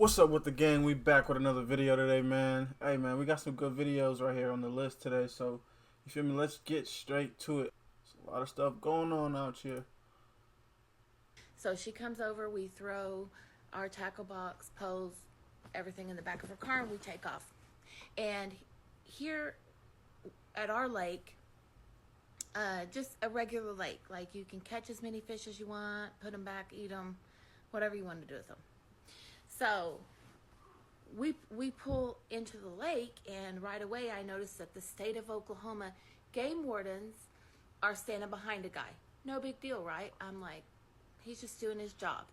What's up with the gang? We back with another video today, man. Hey, man, we got some good videos right here on the list today. So, you feel me? Let's get straight to it. There's a lot of stuff going on out here. So she comes over, we throw our tackle box, poles, everything in the back of her car, and we take off. And here at our lake, just a regular lake. Like, you can catch as many fish as you want, put them back, eat them, whatever you want to do with them. So we pull into the lake, and right away I noticed that the state of Oklahoma game wardens are standing behind a guy. No big deal, right? I'm like, he's just doing his job.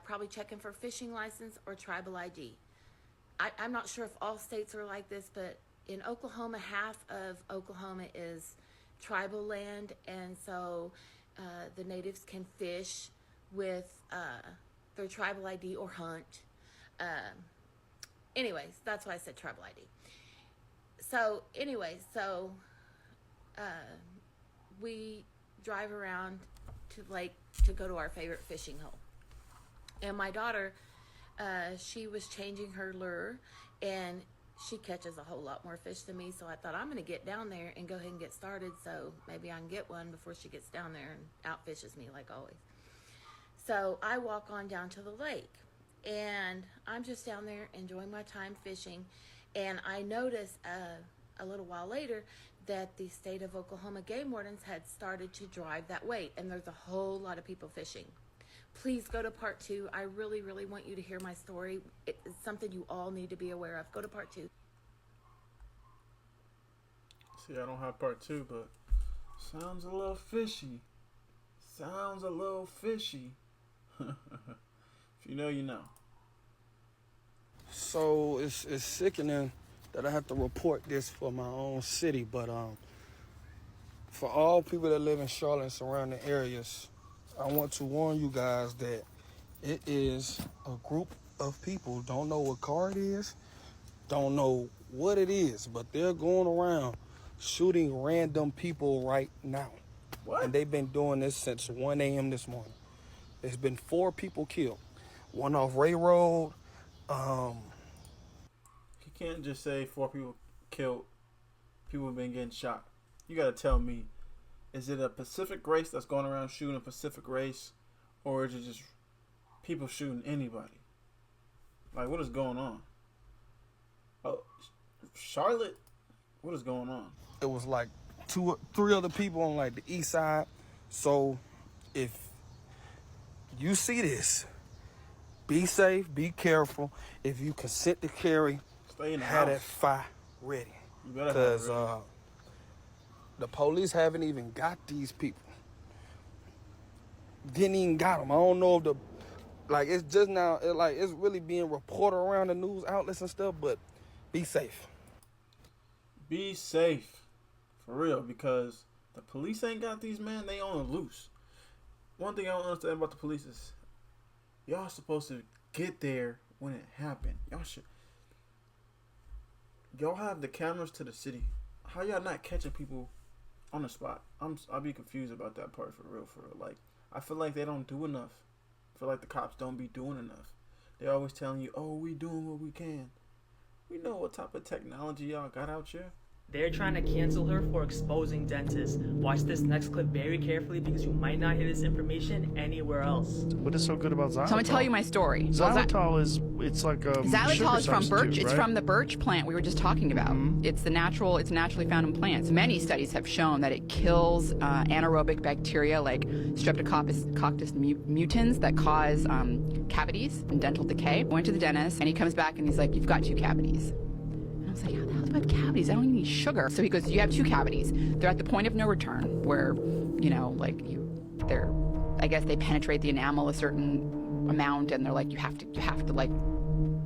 Probably checking for fishing license or tribal ID. I'm not sure if all states are like this, but in Oklahoma, half of Oklahoma is tribal land, and so the natives can fish with their tribal ID or hunt. Anyways, that's why I said tribal ID. So anyways, we drive around to the lake to go to our favorite fishing hole. And my daughter, she was changing her lure, and she catches a whole lot more fish than me, so I thought, I'm going to get down there and go ahead and get started, so maybe I can get one before she gets down there and outfishes me like always. So I walk on down to the lake, and I'm just down there enjoying my time fishing, and I noticed a little while later that the state of Oklahoma game wardens had started to drive that way, and there's a whole lot of people fishing. Please go to part 2. I really, really want you to hear my story. It's something you all need to be aware of. Go to part 2. See, I don't have part 2, but sounds a little fishy. Sounds a little fishy. If you know, you know. So it's sickening that I have to report this for my own city, but for all people that live in Charlotte and surrounding areas, I want to warn you guys that it is a group of people, don't know what car it is, don't know what it is, but they're going around shooting random people right now. What? And they've been doing this since 1 a.m. this morning. There's been 4 people killed. One off Ray Road. You can't just say 4 people killed. People have been getting shot. You gotta tell me, is it a Pacific race that's going around shooting a Pacific race, or is it just people shooting anybody? Like, what is going on? Oh, Charlotte? What is going on? It was like 2 or 3 other people on like the east side. So if you see this, be safe, be careful. If you consent to carry, Stay in the have house. that fire ready. You better have it Because ready. the police haven't even got these people. Didn't even got them. I don't know if it's just now, it's really being reported around the news outlets and stuff, but be safe. Be safe. For real, because the police ain't got these men, they on the loose. One thing I don't understand about the police is y'all supposed to get there when it happened. Y'all have the cameras to the city. How y'all not catching people on the spot? I'll be confused about that part for real. Like, I feel like they don't do enough. I feel like the cops don't be doing enough. They're always telling you, oh, we doing what we can. We know what type of technology y'all got out here. They're trying to cancel her for exposing dentists. Watch this next clip very carefully because you might not hear this information anywhere else. What is so good about xylitol? So I'm gonna tell you my story. Xylitol it's like a Xylitol sugar is from birch. substitute, It's right? from the birch plant we were just talking about. It's naturally found in plants. Many studies have shown that it kills anaerobic bacteria like Streptococcus mutans that cause cavities and dental decay. I went to the dentist and he comes back and he's like, "You've got 2 cavities." I was like, how the hell do I have cavities? I don't even need sugar. So he goes, you have 2 cavities. They're at the point of no return where, I guess they penetrate the enamel a certain amount and they're like, you have to like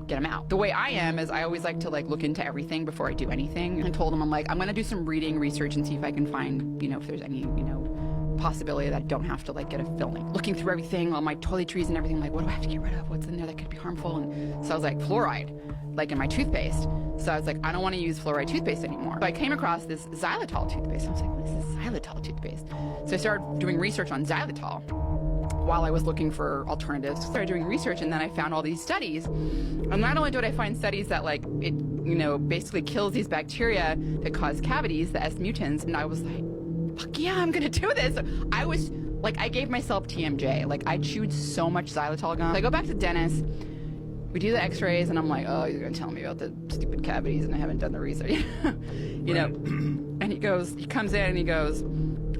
get them out. The way I am is I always like to like look into everything before I do anything. And I told him, I'm like, I'm going to do some research and see if I can find, if there's any, possibility that I don't have to like get a filling. Looking through everything, all my toiletries and everything, like, what do I have to get rid of? What's in there that could be harmful? And so I was like, fluoride, like in my toothpaste. So I was like, I don't want to use fluoride toothpaste anymore. So I came across this xylitol toothpaste. I was like, what is this xylitol toothpaste? So I started doing research on xylitol. while I was looking for alternatives. I started doing research, and then I found all these studies. And not only did I find studies that like it, basically kills these bacteria that cause cavities, the S mutans, and I was like, fuck yeah, I'm gonna do this. I was like, I gave myself TMJ. Like, I chewed so much xylitol gum. I go back to Dennis, we do the x-rays, and I'm like, oh, you're gonna tell me about the stupid cavities, and I haven't done the research. And he comes in and he goes,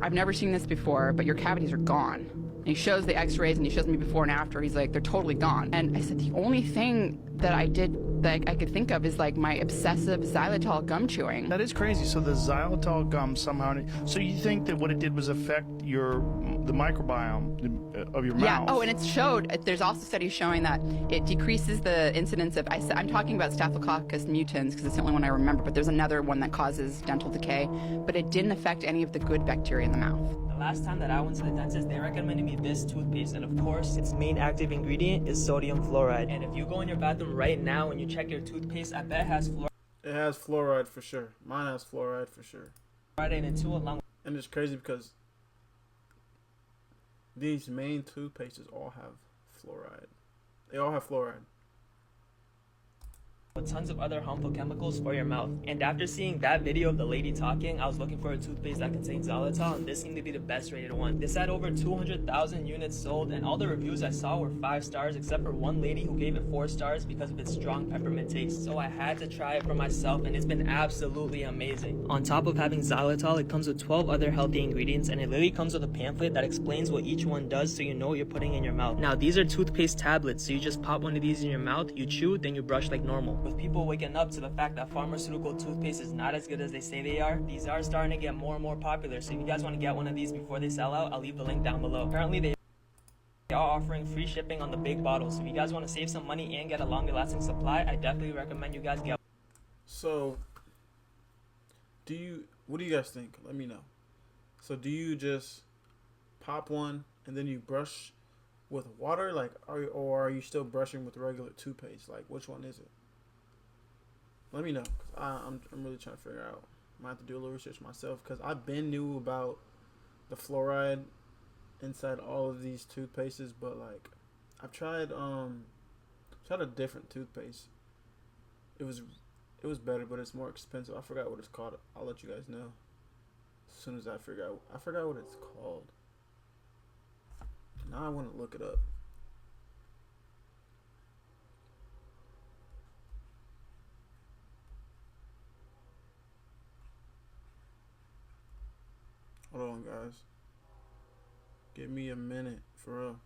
I've never seen this before, but your cavities are gone. And he shows the x-rays and he shows me before and after. He's like, they're totally gone. And I said, the only thing that I did that I could think of is like my obsessive xylitol gum chewing. That is crazy. So the xylitol gum somehow. So you think that what it did was affect the microbiome of your mouth? Yeah. Oh, and it showed. There's also studies showing that it decreases the incidence of. I'm talking about Staphylococcus mutans because it's the only one I remember. But there's another one that causes dental decay. But it didn't affect any of the good bacteria in the mouth. The last time that I went to the dentist, they recommended me this toothpaste, and of course, its main active ingredient is sodium fluoride. And if you go in your bathroom right now and you check your toothpaste, I bet it has fluoride. It has fluoride for sure. Mine has fluoride for sure. In it too, along with And it's crazy because these main toothpastes all have fluoride. They all have fluoride. tons of other harmful chemicals for your mouth. And after seeing that video of the lady talking, I was looking for a toothpaste that contains xylitol, and this seemed to be the best rated one. This had over 200,000 units sold, and all the reviews I saw were 5 stars, except for one lady who gave it 4 stars because of its strong peppermint taste. So I had to try it for myself, and it's been absolutely amazing. On top of having xylitol, it comes with 12 other healthy ingredients, and it literally comes with a pamphlet that explains what each one does so you know what you're putting in your mouth. Now, these are toothpaste tablets, so you just pop one of these in your mouth, you chew, then you brush like normal. With people waking up to the fact that pharmaceutical toothpaste is not as good as they say they are, these are starting to get more and more popular. So if you guys want to get one of these before they sell out, I'll leave the link down below. Currently, they are offering free shipping on the big bottles. So if you guys want to save some money and get a longer lasting supply, I definitely recommend you guys get. So, what do you guys think? Let me know. So do you just pop one and then you brush with water, like, or are you still brushing with regular toothpaste? Like, which one is it? Let me know, cause I'm really trying to figure out. I might have to do a little research myself, because I've been knew about the fluoride inside all of these toothpastes, but like I've tried a different toothpaste. It was better, but it's more expensive. I forgot what it's called. I'll let you guys know as soon as I figure out. I forgot what it's called. Now I want to look it up. Hold on, guys. Give me a minute, for real.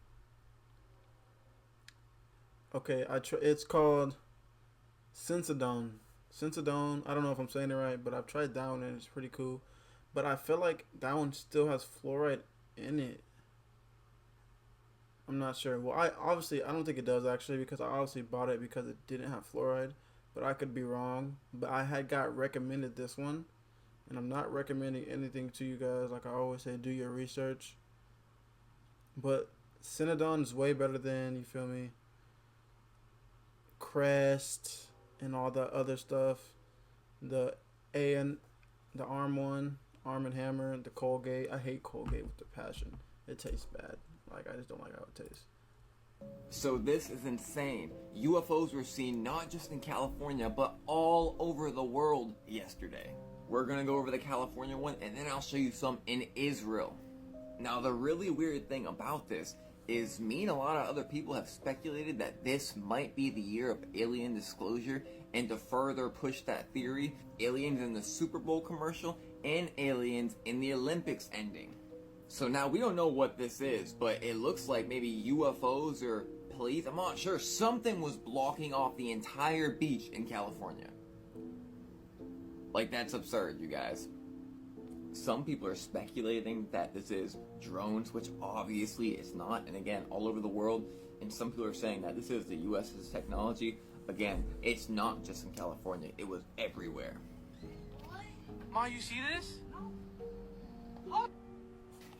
Okay, it's called Sensodyne. Sensodyne. I don't know if I'm saying it right, but I've tried that one and it's pretty cool. But I feel like that one still has fluoride in it. I'm not sure. Well, I don't think it does actually, because I obviously bought it because it didn't have fluoride. But I could be wrong. But I had got recommended this one. And I'm not recommending anything to you guys. Like I always say, do your research. But Sensodyne is way better than, you feel me, Crest and all the other stuff. The Arm & Hammer, the Colgate. I hate Colgate with the passion. It tastes bad. Like, I just don't like how it tastes. So this is insane. UFOs were seen not just in California, but all over the world yesterday. We're gonna go over the California one, and then I'll show you some in Israel. Now, the really weird thing about this is me and a lot of other people have speculated that this might be the year of alien disclosure, and to further push that theory, aliens in the Super Bowl commercial and aliens in the Olympics ending. So now we don't know what this is, but it looks like maybe UFOs or police, I'm not sure, something was blocking off the entire beach in California. Like, that's absurd, you guys. Some people are speculating that this is drones, which obviously it's not, and again, all over the world. And some people are saying that this is the US's technology. Again, it's not just in California, it was everywhere. Ma, you see this? Oh,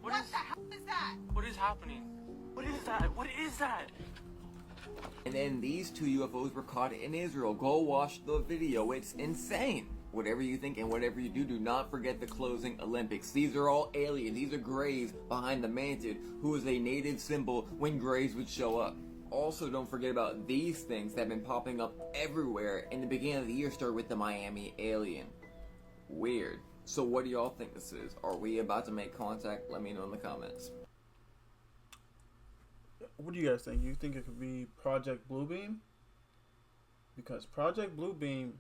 What the hell is that? What is happening? What is that? What is that? And then these 2 UFOs were caught in Israel. Go watch the video, it's insane. Whatever you think and whatever you do, do not forget the closing Olympics. These are all aliens. These are Greys behind the Mantid, who is a native symbol when Greys would show up. Also, don't forget about these things that have been popping up everywhere in the beginning of the year. Started with the Miami alien. Weird. So what do y'all think this is? Are we about to make contact? Let me know in the comments. What do you guys think? You think it could be Project Bluebeam? Because Project Bluebeam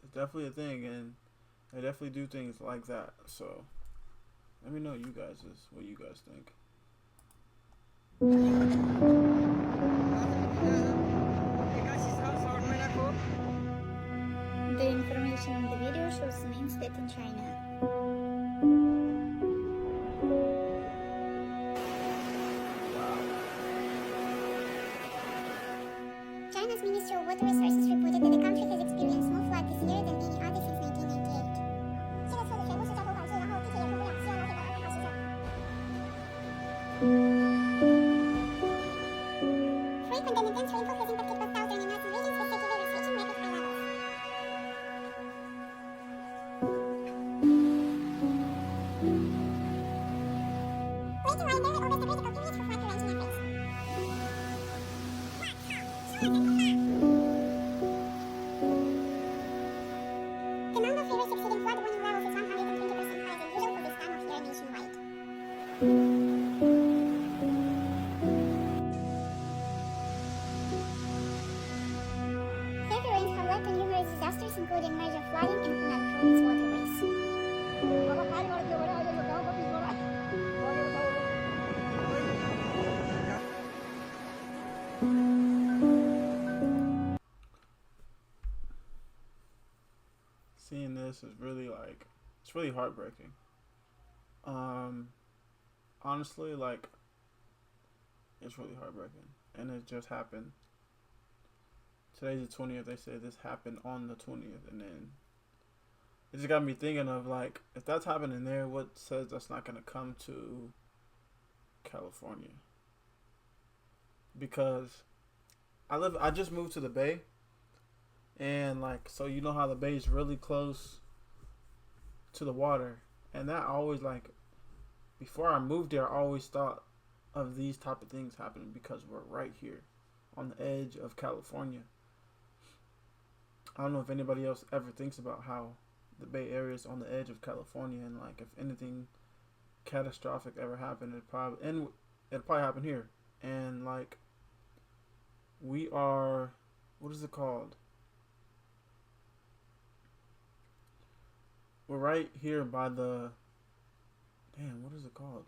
is definitely a thing, and they definitely do things like that. So let me know what you guys think. The information in the video shows the main state in China. China's Ministry of Water Resources reported that the country has experienced more flood this year than any other since 1998. Frequent and intense rainfall has impacted both southern and northern regions, with city rivers reaching record high levels. Wait a while, there are always a critical period for flood prevention efforts. The number of rivers exceeding flood warning levels is 120% higher than usual for this time of year nationwide. Heavy rains have led to numerous disasters, including major flooding and flood from its waterways. Seeing this is really it's really heartbreaking. Honestly, it's really heartbreaking, and it just happened. Today's the 20th. They say this happened on the 20th, and then it just got me thinking of if that's happening there, what says that's not gonna come to California? Because I just moved to the Bay. And so you know how the bay is really close to the water, and that always before I moved there, I always thought of these type of things happening because we're right here on the edge of California. I don't know if anybody else ever thinks about how the Bay Area is on the edge of California, and if anything catastrophic ever happened, it'd probably happen here. And we are, what is it called? We're right here by the, what is it called?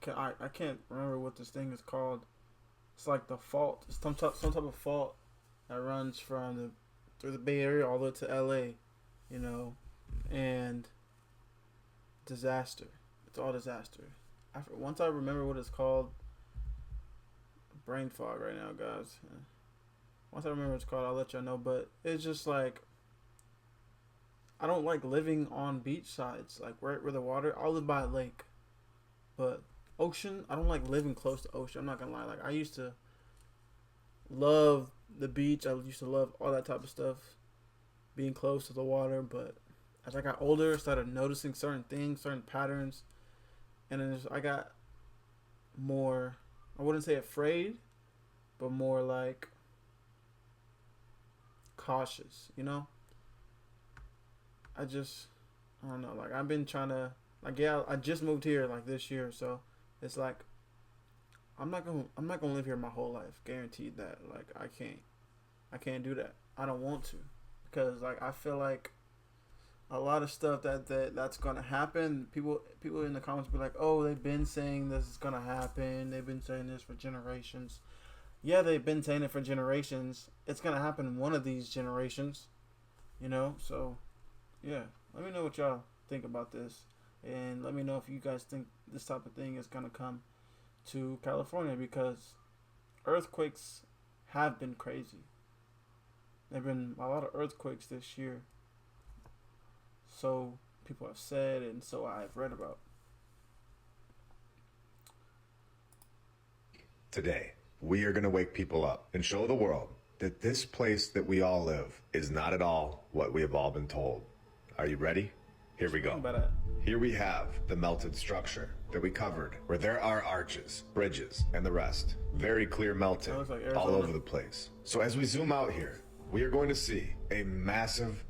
I can't remember what this thing is called. It's like the fault. It's some type of fault that runs through the Bay Area all the way to LA, and disaster. It's all disaster. Once I remember what it's called, brain fog right now, guys. Once I remember what it's called, I'll let y'all know. But it's just I don't like living on beach sides, right where the water. I'll live by a lake, but ocean, I don't like living close to ocean. I'm not gonna lie. I used to love the beach. I used to love all that type of stuff, being close to the water. But as I got older, I started noticing certain things, certain patterns, and then I got more, I wouldn't say afraid, but more cautious, I don't know, I've been trying to, I just moved here this year, so it's I'm not gonna live here my whole life, guaranteed that. I can't do that. I don't want to, because I feel a lot of stuff that's gonna happen, people in the comments be like, oh, they've been saying this is gonna happen, they've been saying this for generations. Yeah, they've been saying it for generations. It's gonna happen one of these generations, so yeah, let me know what y'all think about this, and let me know if you guys think this type of thing is gonna come to California, because earthquakes have been crazy. There have been a lot of earthquakes this year, so people have said, and so I've read about. Today, we are going to wake people up and show the world that this place that we all live is not at all what we have all been told. Are you ready? Here we go. Here we have the melted structure that we covered, where there are arches, bridges, and the rest. Very clear melting all over the place. So as we zoom out here, we are going to see a massive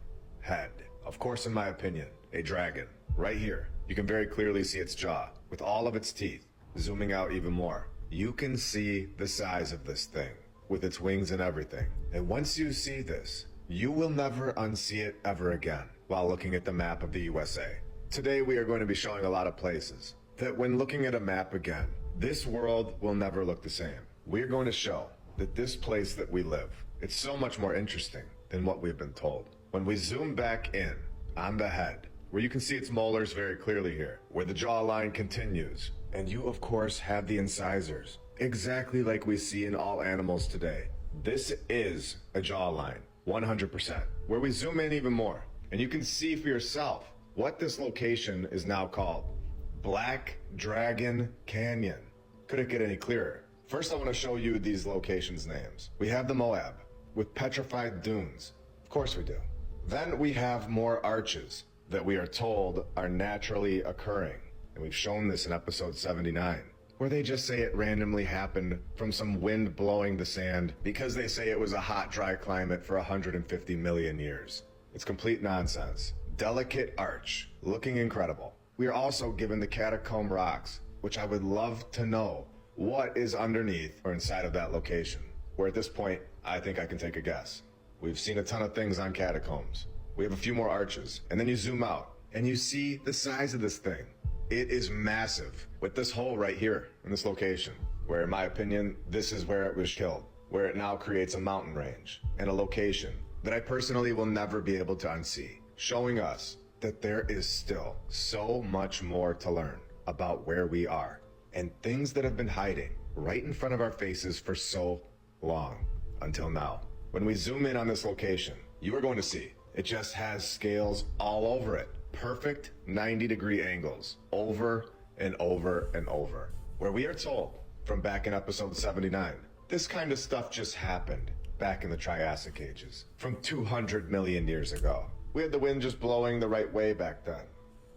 head. Of course, in my opinion, a dragon. Right here, you can very clearly see its jaw with all of its teeth. Zooming out even more, you can see the size of this thing with its wings and everything. And once you see this, you will never unsee it ever again while looking at the map of the USA. Today, we are going to be showing a lot of places that when looking at a map again, this world will never look the same. We're going to show that this place that we live, it's so much more interesting than what we've been told. When we zoom back in on the head, where you can see its molars very clearly here, where the jawline continues, and you of course have the incisors, exactly like we see in all animals today. This is a jawline, 100%. Where we zoom in even more, and you can see for yourself what this location is now called. Black Dragon Canyon. Couldn't get any clearer. First, I want to show you these locations' names. We have the Moab, with petrified dunes. Of course we do. Then we have more arches that we are told are naturally occurring. And we've shown this in episode 79, where they just say it randomly happened from some wind blowing the sand because they say it was a hot, dry climate for 150 million years. It's complete nonsense. Delicate arch, looking incredible. We are also given the catacomb rocks, which I would love to know what is underneath or inside of that location. Where at this point, I think I can take a guess. We've seen a ton of things on catacombs. We have a few more arches, and then you zoom out, and you see the size of this thing. It is massive, with this hole right here in this location, where in my opinion, this is where it was killed, where it now creates a mountain range and a location that I personally will never be able to unsee, showing us that there is still so much more to learn about where we are and things that have been hiding right in front of our faces for so long until now. When we zoom in on this location, you are going to see it just has scales all over it. Perfect 90-degree angles over and over and over. Where we are told from back in episode 79, this kind of stuff just happened back in the Triassic ages from 200 million years ago. We had the wind just blowing the right way back then.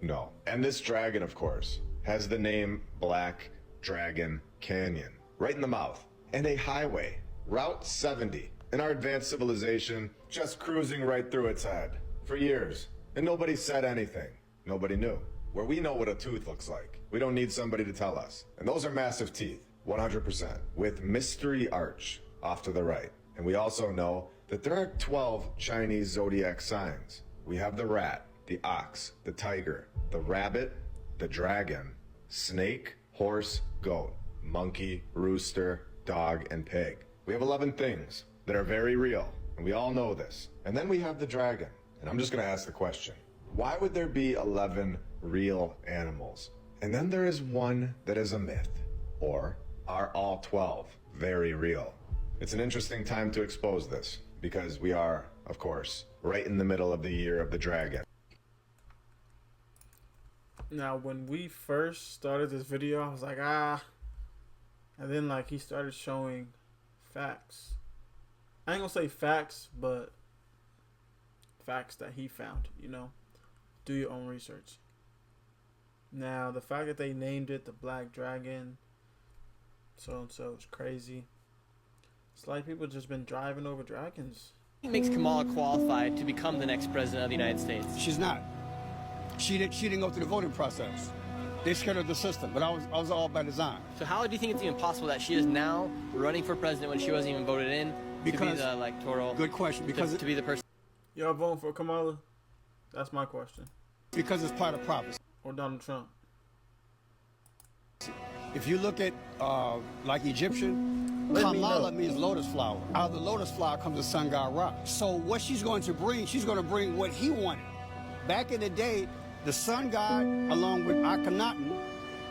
No. And this dragon, of course, has the name Black Dragon Canyon right in the mouth, and a highway, Route 70, in our advanced civilization, just cruising right through its head for years. And nobody said anything. Nobody knew. Where we know what a tooth looks like. We don't need somebody to tell us. And those are massive teeth, 100%, with Mystery Arch off to the right. And we also know that there are 12 Chinese zodiac signs. We have the rat, the ox, the tiger, the rabbit, the dragon, snake, horse, goat, monkey, rooster, dog, and pig. We have 11 things that are very real, and we all know this. And then we have the dragon. And I'm just going to ask the question, why would there be 11 real animals? And then there is one that is a myth. Or are all 12 very real? It's an interesting time to expose this, because we are, of course, right in the middle of the year of the dragon. Now, when we first started this video, I was like, and then like he started showing facts. I ain't gonna say facts, but facts that he found, you know. Do your own research. Now, the fact that they named it the Black Dragon, so and so, is crazy. It's like people just been driving over dragons. What makes Kamala qualified to become the next president of the United States? She's not. She didn't go through the voting process. They scared of the system, but I was all by design. So how do you think it's even possible that she is now running for president when she wasn't even voted in because, to be the electoral? Good question. Because to be the person. Y'all voting for Kamala? That's my question. Because it's part of prophecy. Or Donald Trump. If you look at like Egyptian, Kamala means lotus flower. Out of the lotus flower comes the sun god Ra. So what she's going to bring what he wanted. Back in the day, the sun god, along with Akhenaten,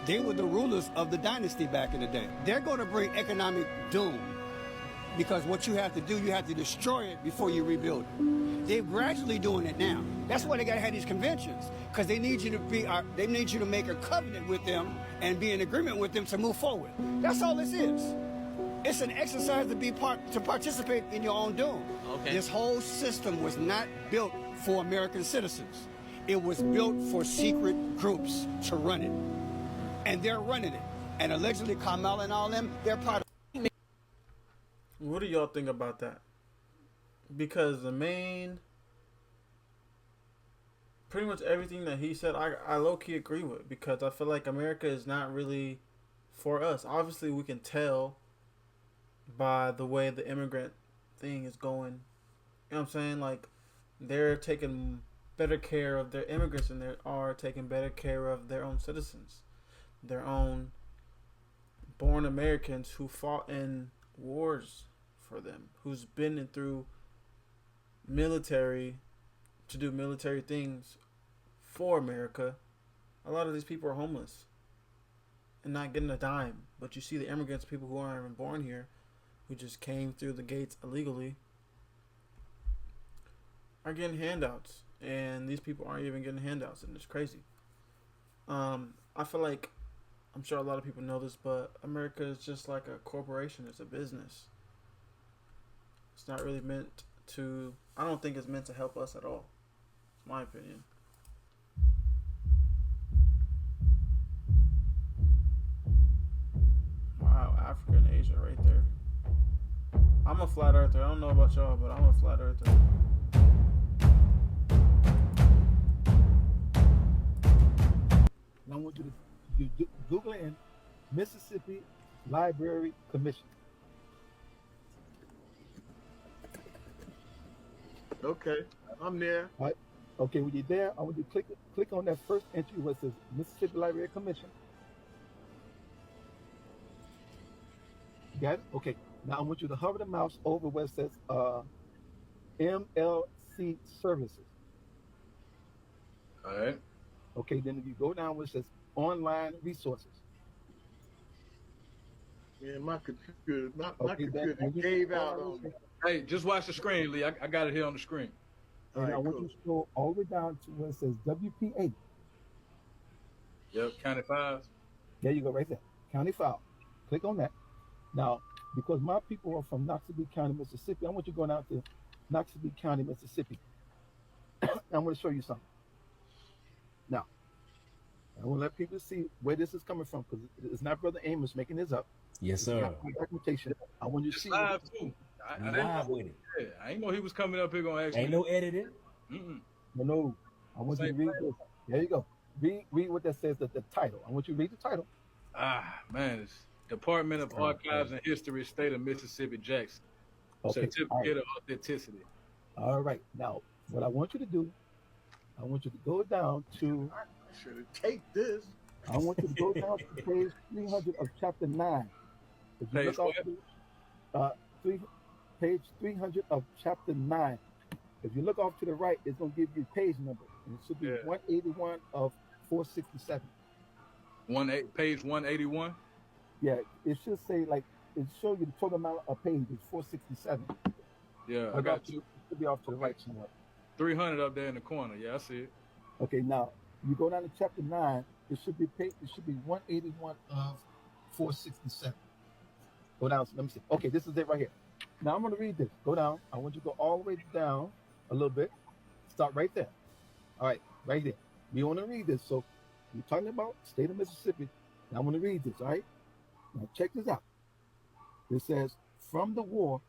they were the rulers of the dynasty back in the day. They're going to bring economic doom. Because what you have to do, you have to destroy it before you rebuild it. They're gradually doing it now. That's why they got to have these conventions, because they need you to make a covenant with them and be in agreement with them to move forward. That's all this is. It's an exercise to participate in your own doom. Okay. This whole system was not built for American citizens. It was built for secret groups to run it. And they're running it. And allegedly Kamala and all them, they're part of it. What do y'all think about that? Because pretty much everything that he said, I low-key agree with, because I feel like America is not really for us. Obviously, we can tell by the way the immigrant thing is going. You know what I'm saying? Like, they're taking better care of their immigrants than they are taking better care of their own citizens. Their own born Americans who fought in wars for them, who's been through military to do military things for America. A lot of these people are homeless and not getting a dime. But you see the immigrants, people who aren't even born here, who just came through the gates illegally, are getting handouts. And these people aren't even getting handouts, and it's crazy. I feel like, I'm sure a lot of people know this, but America is just like a corporation. It's a business. It's not really meant to, I don't think it's meant to help us at all. It's my opinion. Wow, Africa and Asia right there. I'm a flat earther. I don't know about y'all, but I'm a flat earther. I want you to Google in Mississippi Library Commission. Okay, I'm there. All right. Okay, when you're there, I want you to click on that first entry where it says Mississippi Library Commission. You got it? Okay. Now I want you to hover the mouse over where it says MLC Services. All right. Okay, then if you go down where it says online resources. Yeah, my computer gave out on me. Hey, just watch the screen, Lee. I got it here on the screen. And I want you to scroll all the way down to where it says WPA. Yep, County 5. There you go, right there. County 5. Click on that. Now, because my people are from Noxubee County, Mississippi, I want you to go down to Noxubee County, Mississippi. I'm going to show you something. Now, I want to let people see where this is coming from, because it's not Brother Amos making this up. Yes, sir. Documentation. I want you to see. Live too. I Live with it. Yeah, I ain't know he was coming up here gonna ask me. Ain't no editing. No. I want you to read this. There you go. Read what that says. The title. I want you to read the title. Man, it's Department of Archives and History, State of Mississippi, Jackson. Okay. Certificate of Authenticity. All right. Now, what I want you to do, I want you to go down to. I should have taken this. I want you to go down to page 300 of chapter 9. If you Page look off page 300 of chapter 9. If you look off to the right, it's going to give you page number. And it should be 181 of 467. Page 181? Yeah, it should say, like, it show you the total amount of page is 467. Yeah, I got you. It should be off to the right somewhere. 300 up there in the corner. Yeah, I see it. Okay, now, you go down to chapter 9, it should be 181 of 467. Go down, let me see. Okay, this is it right here. Now I'm going to read this. Go down. I want you to go all the way down a little bit. Start right there. All right, right there. We want to read this. So we're talking about state of Mississippi. Now I'm going to read this, all right? Now check this out. It says, from the war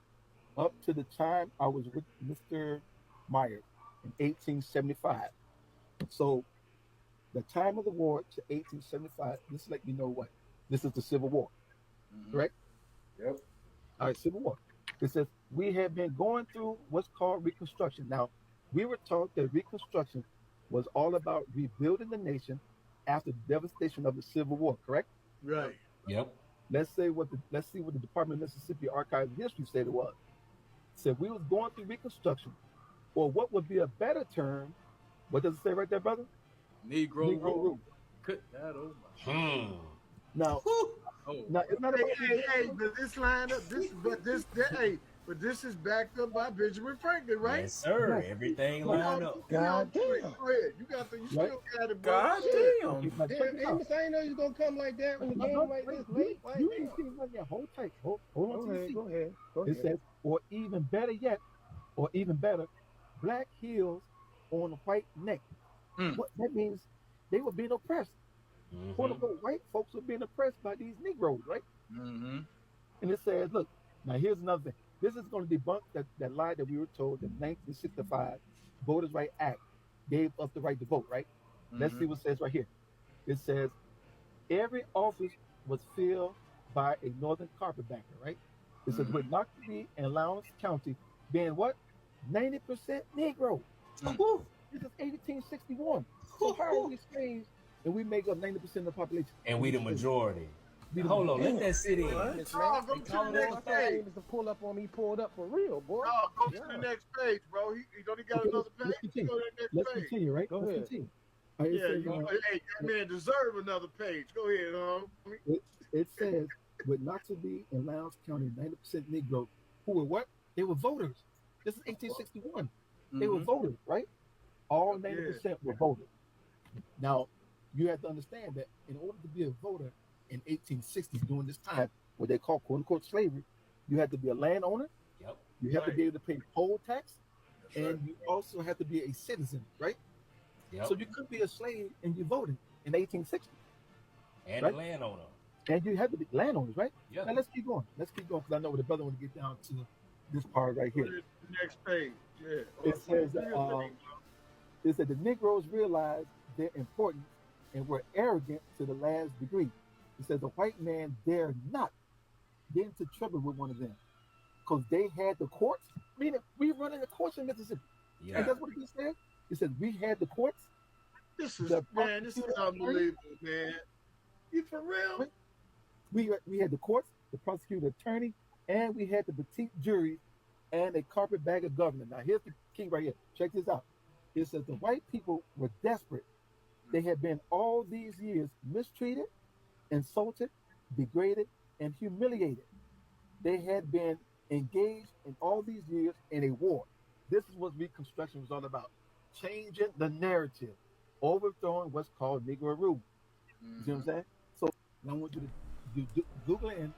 up to the time I was with Mr. Myers in 1875. So the time of the war to 1875, this let you know what? This is the Civil War, correct? Yep. All right, Civil War. It says, we have been going through what's called Reconstruction. Now, we were taught that Reconstruction was all about rebuilding the nation after the devastation of the Civil War, correct? Right. Yep. Let's see what the Department of Mississippi Archives and History said it was. It said we was going through Reconstruction, or what would be a better term, what does it say right there, brother? Negro rule. Cut that over. Now, now it's not about hey, but this line up, but this is backed up by Benjamin Franklin, right? Yes, sir. Right. Everything lined up. God damn. Go ahead. You still got it, bro. God damn. Amos, I ain't know you was gonna come like that when the game like this late. You ain't seen nothing yet. Hold tight. Hold on to Go ahead. It says, or even better yet, black heels on a white neck. What that means, they were being oppressed. Quote unquote, white folks were being oppressed by these Negroes, right? And it says, look, now here's another thing. This is going to debunk that lie that we were told that 1965 Voters' Right Act gave us the right to vote, right? Let's see what it says right here. It says, every office was filled by a northern carpetbagger, right? It says, with Knoxville and Lowndes County being what? 90% Negro. Woo! This is 1861. So how are we slaves and we make up 90% of the population? And we the majority. Hold on, let that sit in. Go to the next page. To pull up on me, pulled up for real, boy. Oh, go to the next page, bro. He don't he got another page? Go to the next page. Continue, right? Go ahead. Continue. Hey, that man deserve another page. Go ahead, It says, with Knoxville and Lowndes County, 90% Negro, who were what? They were voters. This is 1861. They were voters, right? All 90% were voters. Now, you have to understand that in order to be a voter in 1860, during this time, what they call quote-unquote slavery, you had to be a landowner. Yep. You have to be able to pay poll tax. And you also have to be a citizen, right? Yep. So you could be a slave and you voted in 1860. And right? a landowner. And you have to be landowners, right? Yeah. Now let's keep going. Because I know the brother want to get down to this part right here. The next page. Yeah. It says that the Negroes realized their importance and were arrogant to the last degree. It says the white man dare not get into trouble with one of them because they had the courts. Meaning, we running the courts in Mississippi. Yeah. And that's what he said. It said we had the courts. This is unbelievable, man. You for real? We had the courts, the prosecutor attorney, and we had the petite jury and a carpetbagger governor. Now here's the key right here. Check this out. It says the white people were desperate. They had been all these years mistreated, insulted, degraded, and humiliated. They had been engaged in all these years in a war. This is what Reconstruction was all about. Changing the narrative, overthrowing what's called Negro rule. You see what I'm saying? So I want you to Google it in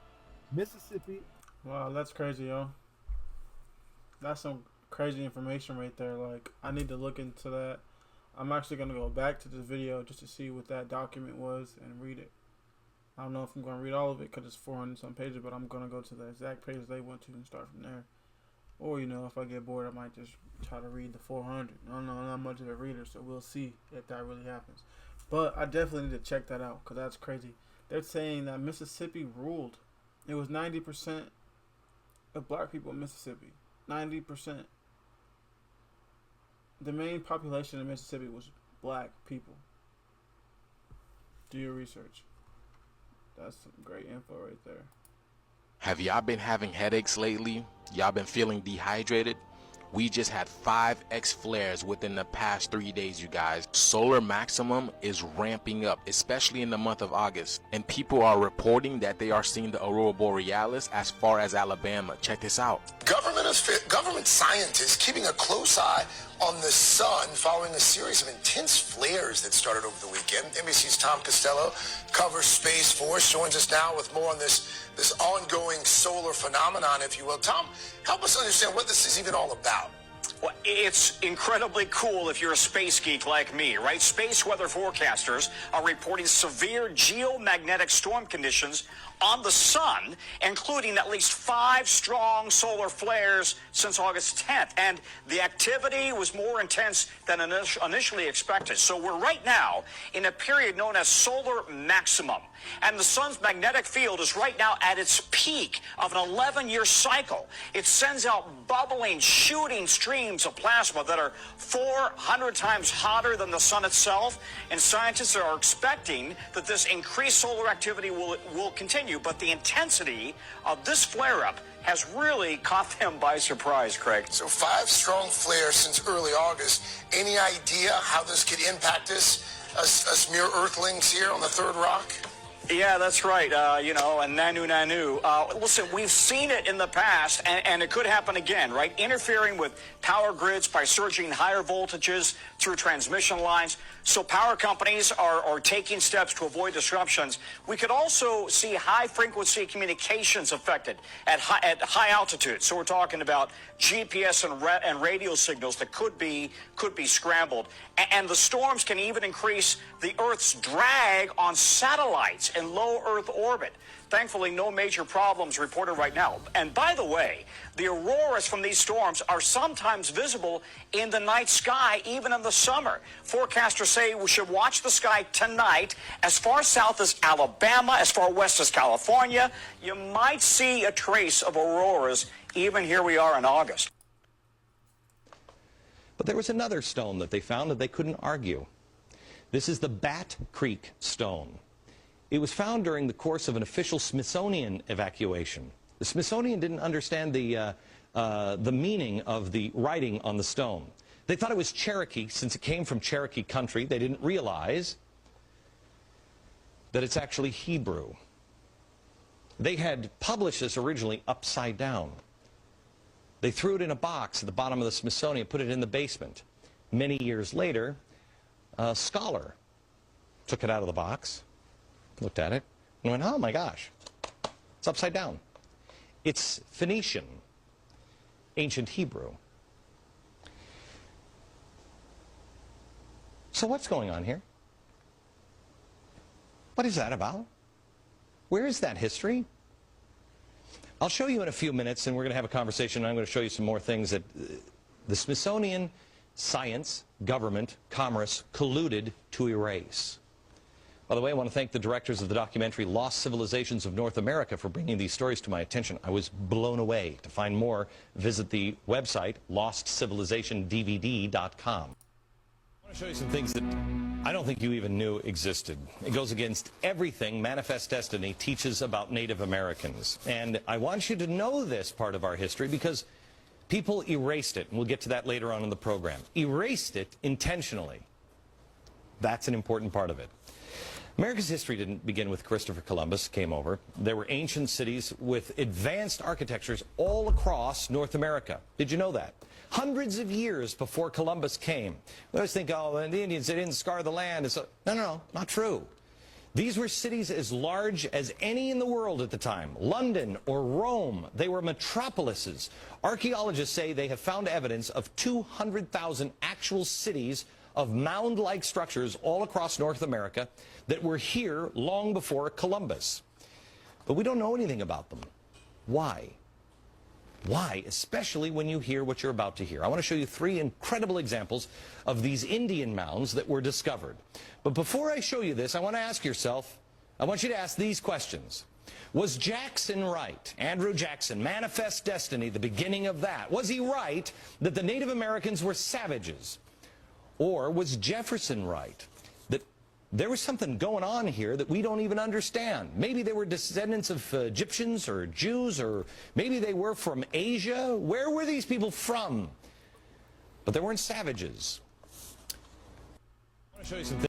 Mississippi. Wow, that's crazy, yo. That's some crazy information right there. Like, I need to look into that. I'm actually going to go back to this video just to see what that document was and read it. I don't know if I'm going to read all of it because it's 400 some pages, but I'm going to go to the exact page they went to and start from there. Or, you know, if I get bored, I might just try to read the 400. I don't know, I'm not much of a reader, so we'll see if that really happens. But I definitely need to check that out because that's crazy. They're saying that Mississippi ruled. It was 90% of black people in Mississippi. 90%. The main population in Mississippi was black people. Do your research. That's some great info right there. Have y'all been having headaches lately? Y'all been feeling dehydrated? We just had 5x flares within the past 3 days, you guys. Solar maximum is ramping up, especially in the month of August. And people are reporting that they are seeing the aurora borealis as far as Alabama. Check this out. Government scientists keeping a close eye on the sun following a series of intense flares that started over the weekend. NBC's Tom Costello covers Space Force, joins us now with more on this ongoing solar phenomenon, if you will. Tom, help us understand what this is even all about. Well, it's incredibly cool if you're a space geek like me, right? Space weather forecasters are reporting severe geomagnetic storm conditions on the sun, including at least 5 strong solar flares since August 10th. And the activity was more intense than initially expected. So we're right now in a period known as solar maximum. And the sun's magnetic field is right now at its peak of an 11-year cycle. It sends out bubbling, shooting streams of plasma that are 400 times hotter than the sun itself. And scientists are expecting that this increased solar activity will continue. But the intensity of this flare-up has really caught them by surprise, Craig. So 5 strong flares since early August. Any idea how this could impact us mere earthlings here on the third rock? Yeah, that's right. And Nanu. Listen, we've seen it in the past, and it could happen again, right? Interfering with power grids by surging higher voltages through transmission lines. So power companies are taking steps to avoid disruptions. We could also see high-frequency communications affected at high altitude. So we're talking about GPS and radio signals that could be scrambled. And the storms can even increase the Earth's drag on satellites in low Earth orbit. Thankfully, no major problems reported right now. And by the way, the auroras from these storms are sometimes visible in the night sky, even in the summer. Forecasters say we should watch the sky tonight. As far south as Alabama, as far west as California, you might see a trace of auroras even here we are in August. But there was another stone that they found that they couldn't argue. This is the Bat Creek stone. It was found during the course of an official Smithsonian evacuation. The Smithsonian didn't understand the meaning of the writing on the stone. They thought it was Cherokee, since it came from Cherokee country. They didn't realize that it's actually Hebrew. They had published this originally upside down. They threw it in a box at the bottom of the Smithsonian, put it in the basement. Many years later, a scholar took it out of the box, looked at it, and went, oh my gosh, it's upside down. It's Phoenician, ancient Hebrew. So what's going on here? What is that about? Where is that history? I'll show you in a few minutes, and we're going to have a conversation, and I'm going to show you some more things that the Smithsonian, science, government, commerce colluded to erase. By the way, I want to thank the directors of the documentary Lost Civilizations of North America for bringing these stories to my attention. I was blown away. To find more, visit the website lostcivilizationdvd.com. I want to show you some things that I don't think you even knew existed. It goes against everything Manifest Destiny teaches about Native Americans. And I want you to know this part of our history because people erased it, and we'll get to that later on in the program. Erased it intentionally. That's an important part of it. America's history didn't begin with Christopher Columbus came over. There were ancient cities with advanced architectures all across North America. Did you know that? Hundreds of years before Columbus came. We always think, oh, the Indians, they didn't scour the land. So, no, not true. These were cities as large as any in the world at the time. London or Rome, they were metropolises. Archaeologists say they have found evidence of 200,000 actual cities of mound-like structures all across North America that were here long before Columbus. But we don't know anything about them. Why? Why? Especially when you hear what you're about to hear. I want to show you 3 incredible examples of these Indian mounds that were discovered. But before I show you this, I want to ask yourself, I want you to ask these questions. Was Jackson right? Andrew Jackson, Manifest Destiny, the beginning of that. Was he right that the Native Americans were savages? Or was Jefferson right that there was something going on here that we don't even understand? Maybe they were descendants of Egyptians or Jews, or maybe they were from Asia. Where were these people from? But they weren't savages. I want to show you some things.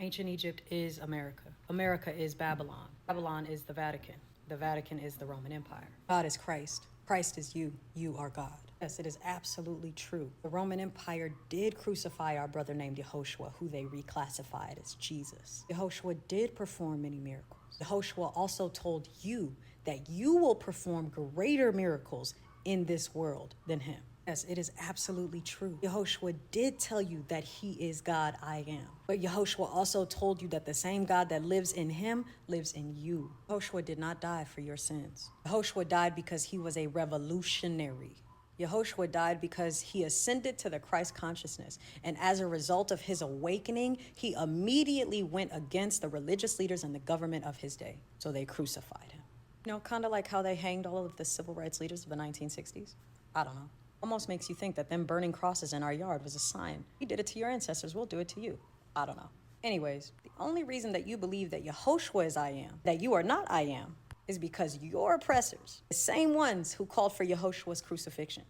Ancient Egypt is America. America is Babylon. Babylon is the Vatican. The Vatican is the Roman Empire. God is Christ. Christ is you. You are God. Yes, it is absolutely true. The Roman Empire did crucify our brother named Yehoshua, who they reclassified as Jesus. Yehoshua did perform many miracles. Yehoshua also told you that you will perform greater miracles in this world than him. Yes, it is absolutely true. Yehoshua did tell you that he is God, I am. But Yehoshua also told you that the same God that lives in him lives in you. Yehoshua did not die for your sins. Yehoshua died because he was a revolutionary. Yehoshua died because he ascended to the Christ consciousness. And as a result of his awakening, he immediately went against the religious leaders and the government of his day. So they crucified him. You know, kind of like how they hanged all of the civil rights leaders of the 1960s. I don't know. Almost makes you think that them burning crosses in our yard was a sign. You did it to your ancestors, we'll do it to you. I don't know. Anyways, the only reason that you believe that Yehoshua is I am, that you are not I am, is because your oppressors, the same ones who called for Yehoshua's crucifixion,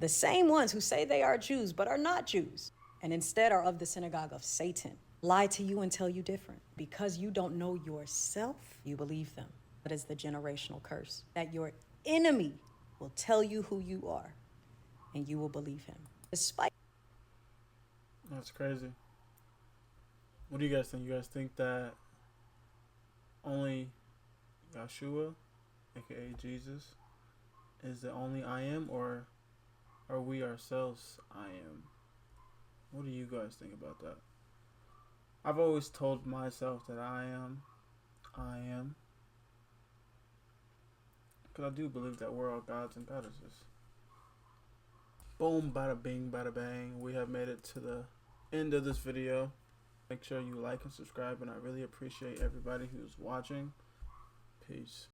The same ones who say they are Jews but are not Jews, and instead are of the synagogue of Satan, lie to you and tell you different. Because you don't know yourself, you believe them. That is the generational curse, that your enemy will tell you who you are, and you will believe him. Despite. That's crazy. What do you guys think? You guys think that only Yeshua, aka Jesus, is the only I am, or are we ourselves I am? What do you guys think about that? I've always told myself that I am. Because I do believe that we're all gods and goddesses. Boom, bada bing, bada bang. We have made it to the end of this video. Make sure you like and subscribe, and I really appreciate everybody who's watching. Peace.